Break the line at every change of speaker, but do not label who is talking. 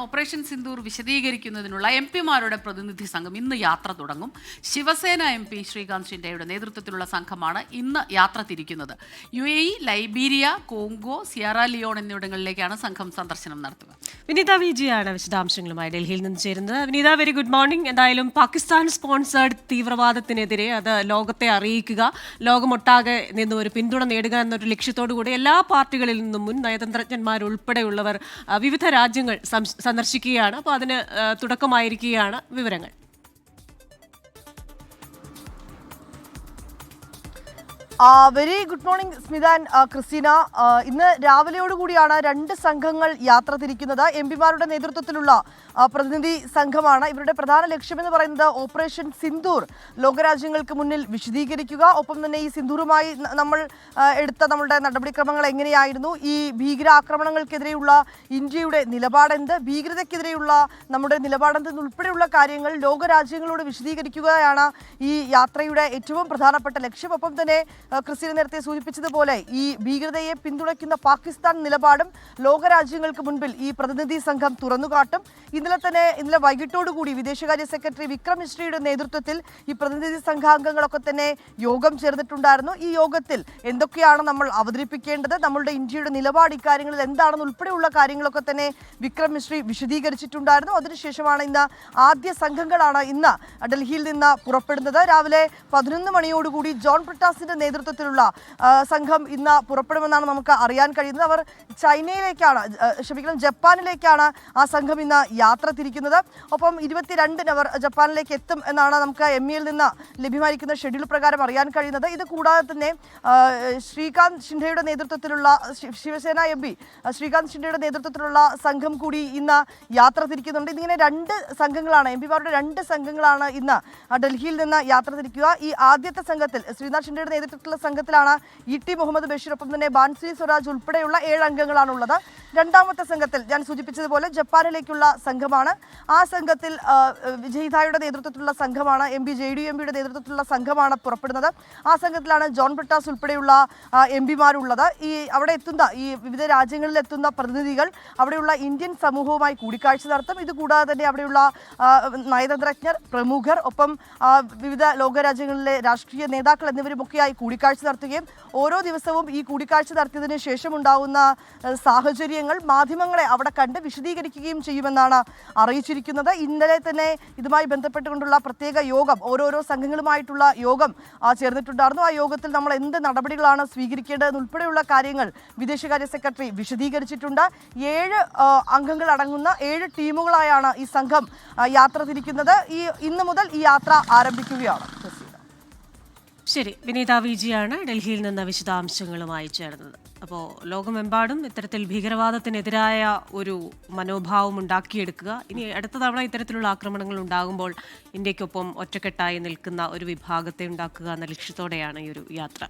Operation Sindoor വിശദീകരിക്കുന്നതിനുള്ള എംപിമാരുടെ പ്രതിനിധി സംഘം ഇന്ന് യാത്ര തുടങ്ങും. ശിവസേന എംപി ശ്രീകാന്ത് ഷിൻഡെയുടെ നേതൃത്വത്തിലുള്ള സംഘമാണ് ഇന്ന് യാത്ര തിരിക്കുന്നത്. UAE, Liberia, Congo, Sierra Leone എന്നിവിടങ്ങളിലേക്കാണ് സംഘം സന്ദർശനം നടത്തുക.
വിനീത വിജിയാണ് വിശദാംശങ്ങളുമായി ഡൽഹിയിൽ നിന്ന് ചേരുന്നത്. Vineetha, very good morning. എന്തായാലും പാകിസ്ഥാൻ സ്പോൺസേഡ് തീവ്രവാദത്തിനെതിരെ അത് ലോകത്തെ അറിയിക്കുക, ലോകമൊട്ടാകെ നിന്ന് ഒരു പിന്തുണ നേടുക എന്നൊരു ലക്ഷ്യത്തോടു കൂടി എല്ലാ പാർട്ടികളിൽ നിന്നും മുൻ നയതന്ത്രജ്ഞന്മാരുൾപ്പെടെയുള്ളവർ വിവിധ രാജ്യങ്ങൾ സന്ദർശിക്കുകയാണ്. അപ്പോൾ അതിന് തുടക്കമായിരിക്കുകയാണ് വിവരങ്ങൾ.
Very good morning Smitha and Christina. ഇന്ന് രാവിലെയോടുകൂടിയാണ് രണ്ട് സംഘങ്ങൾ യാത്ര തിരിക്കുന്നത്. എംപിമാരുടെ നേതൃത്വത്തിലുള്ള പ്രതിനിധി സംഘമാണ്. ഇവരുടെ പ്രധാന ലക്ഷ്യമെന്ന് പറയുന്നത് ഓപ്പറേഷൻ സിന്ദൂർ ലോകരാജ്യങ്ങൾക്ക് മുന്നിൽ വിശദീകരിക്കുക, ഒപ്പം തന്നെ ഈ സിന്ദൂറുമായി നമ്മൾ എടുത്ത നമ്മുടെ നടപടിക്രമങ്ങൾ എങ്ങനെയായിരുന്നു, ഈ ഭീകരാക്രമണങ്ങൾക്കെതിരെയുള്ള ഇന്ത്യയുടെ നിലപാടെന്ത്, ഭീകരതയ്ക്കെതിരെയുള്ള നമ്മുടെ നിലപാടെന്തെന്നുൾപ്പെടെയുള്ള കാര്യങ്ങൾ ലോകരാജ്യങ്ങളോട് വിശദീകരിക്കുകയാണ് ഈ യാത്രയുടെ ഏറ്റവും പ്രധാനപ്പെട്ട ലക്ഷ്യം. ഒപ്പം തന്നെ ക്രിസ്റ്റീന നേരത്തെ സൂചിപ്പിച്ചതുപോലെ ഈ ഭീകരതയെ പിന്തുണയ്ക്കുന്ന പാകിസ്ഥാൻ നിലപാടും ലോകരാജ്യങ്ങൾക്ക് മുൻപിൽ ഈ പ്രതിനിധി സംഘം തുറന്നുകാട്ടും. ഇന്നലെ വൈകിട്ടോടുകൂടി വിദേശകാര്യ സെക്രട്ടറി വിക്രം മിശ്രയുടെ നേതൃത്വത്തിൽ ഈ പ്രതിനിധി സംഘാംഗങ്ങളൊക്കെ തന്നെ യോഗം ചേർന്നിട്ടുണ്ടായിരുന്നു. ഈ യോഗത്തിൽ എന്തൊക്കെയാണ് നമ്മൾ അവതരിപ്പിക്കേണ്ടത്, നമ്മളുടെ ഇന്ത്യയുടെ നിലപാട് ഇക്കാര്യങ്ങളിൽ എന്താണെന്ന് ഉൾപ്പെടെയുള്ള കാര്യങ്ങളൊക്കെ തന്നെ വിക്രം മിശ്രി വിശദീകരിച്ചിട്ടുണ്ടായിരുന്നു. അതിനുശേഷമാണ് ഇന്ന് ആദ്യ സംഘങ്ങളാണ് ഇന്ന് ഡൽഹിയിൽ നിന്ന് പുറപ്പെടുന്നത്. രാവിലെ 11 മണിയോടുകൂടി ജോൺ ബ്രിട്ടാസിന്റെ നേതൃത്വത്തിലുള്ള സംഘം ഇന്ന് പുറപ്പെടുമെന്നാണ് നമുക്ക് അറിയാൻ കഴിയുന്നത്. അവർ ജപ്പാനിലേക്കാണ് ആ സംഘം ഇന്ന് യാത്ര തിരിക്കുന്നത്. ഒപ്പം 22-ന് അവർ ജപ്പാനിലേക്ക് എത്തും എന്നാണ് നമുക്ക് MEയിൽ നിന്ന് ലഭ്യമായിരിക്കുന്ന ഷെഡ്യൂൾ പ്രകാരം അറിയാൻ കഴിയുന്നത്. ഇത് കൂടാതെ തന്നെ ശ്രീകാന്ത് ഷിൻഡെയുടെ നേതൃത്വത്തിലുള്ള ശിവസേന MP ശ്രീകാന്ത് ഷിൻഡെയുടെ നേതൃത്വത്തിലുള്ള സംഘം കൂടി ഇന്ന് യാത്ര തിരിക്കുന്നുണ്ട്. ഇതിങ്ങനെ രണ്ട് സംഘങ്ങളാണ്, എംപിമാരുടെ രണ്ട് സംഘങ്ങളാണ് ഇന്ന് ഡൽഹിയിൽ നിന്ന് യാത്ര തിരിക്കുക. ഈ ആദ്യത്തെ സംഘത്തിൽ ശ്രീനാഥ് ഷിൻഡെയുടെ നേതൃത്വത്തിലുള്ള സംഘത്തിലാണ് ET മുഹമ്മദ് ബഷീർ, ഒപ്പം തന്നെ ബാൻസി സ്വരാജ് ഉൾപ്പെടെയുള്ള 7 അംഗങ്ങളാണുള്ളത്. രണ്ടാമത്തെ സംഘത്തിൽ ഞാൻ സൂചിപ്പിച്ചതുപോലെ ജപ്പാനിലേക്കുള്ള സംഘമാണ്. ആ സംഘത്തിൽ വിജയ്ധായുടെ നേതൃത്വത്തിലുള്ള സംഘമാണ്, JDU-MPയുടെ നേതൃത്വത്തിലുള്ള സംഘമാണ് പുറപ്പെടുന്നത്. ആ സംഘത്തിലാണ് ജോൺ ബ്രിട്ടാസ് ഉൾപ്പെടെയുള്ള എംപിമാരുള്ളത്. അവിടെ എത്തുന്ന ഈ വിവിധ രാജ്യങ്ങളിൽ എത്തുന്ന പ്രതിനിധികൾ അവിടെയുള്ള ഇന്ത്യൻ സമൂഹവുമായി കൂടിക്കാഴ്ച നടത്തും. ഇതുകൂടാതെ തന്നെ അവിടെയുള്ള നയതന്ത്രജ്ഞർ, പ്രമുഖർ, ഒപ്പം വിവിധ ലോകരാജ്യങ്ങളിലെ രാഷ്ട്രീയ നേതാക്കൾ എന്നിവരുമൊക്കെയായി കൂടിക്കാഴ്ച നടത്തുകയും ഓരോ ദിവസവും ഈ കൂടിക്കാഴ്ച നടത്തിയതിന് ശേഷമുണ്ടാകുന്ന സാഹചര്യങ്ങൾ മാധ്യമങ്ങളെ അവിടെ കണ്ട് വിശദീകരിക്കുകയും ചെയ്യുമെന്നാണ് അറിയിച്ചിരിക്കുന്നത്. ഇന്നലെ തന്നെ ഇതുമായി ബന്ധപ്പെട്ടുകൊണ്ടുള്ള പ്രത്യേക യോഗം, ഓരോരോ സംഘങ്ങളുമായിട്ടുള്ള യോഗം ചേർന്നിട്ടുണ്ടായിരുന്നു. ആ യോഗത്തിൽ നമ്മൾ എന്ത് നടപടികളാണ് സ്വീകരിക്കേണ്ടതെന്നുൾപ്പെടെയുള്ള കാര്യങ്ങൾ വിദേശകാര്യ സെക്രട്ടറി വിശദീകരിച്ചിട്ടുണ്ട്. 7 അംഗങ്ങൾ അടങ്ങുന്ന 7 ടീമുകളായാണ് ഈ സംഘം യാത്ര തിരിക്കുന്നത്. ഇന്ന് മുതൽ ഈ യാത്ര ആരംഭിക്കുകയാണ്.
ശരി, വിനീത വിജിയാണ് ഡൽഹിയിൽ നിന്ന് വിശദാംശങ്ങളുമായി ചേർന്നത്. അപ്പോൾ ലോകമെമ്പാടും ഇത്തരത്തിൽ ഭീകരവാദത്തിനെതിരായ ഒരു മനോഭാവം ഉണ്ടാക്കിയെടുക്കുക. ഇനി അടുത്ത തവണ ഇത്തരത്തിലുള്ള ആക്രമണങ്ങൾ ഉണ്ടാകുമ്പോൾ ഇന്ത്യക്കൊപ്പം ഒറ്റക്കെട്ടായി നിൽക്കുന്ന ഒരു വിഭാഗത്തെ ഉണ്ടാക്കുക എന്ന ലക്ഷ്യത്തോടെയാണ് ഈ ഒരു യാത്ര.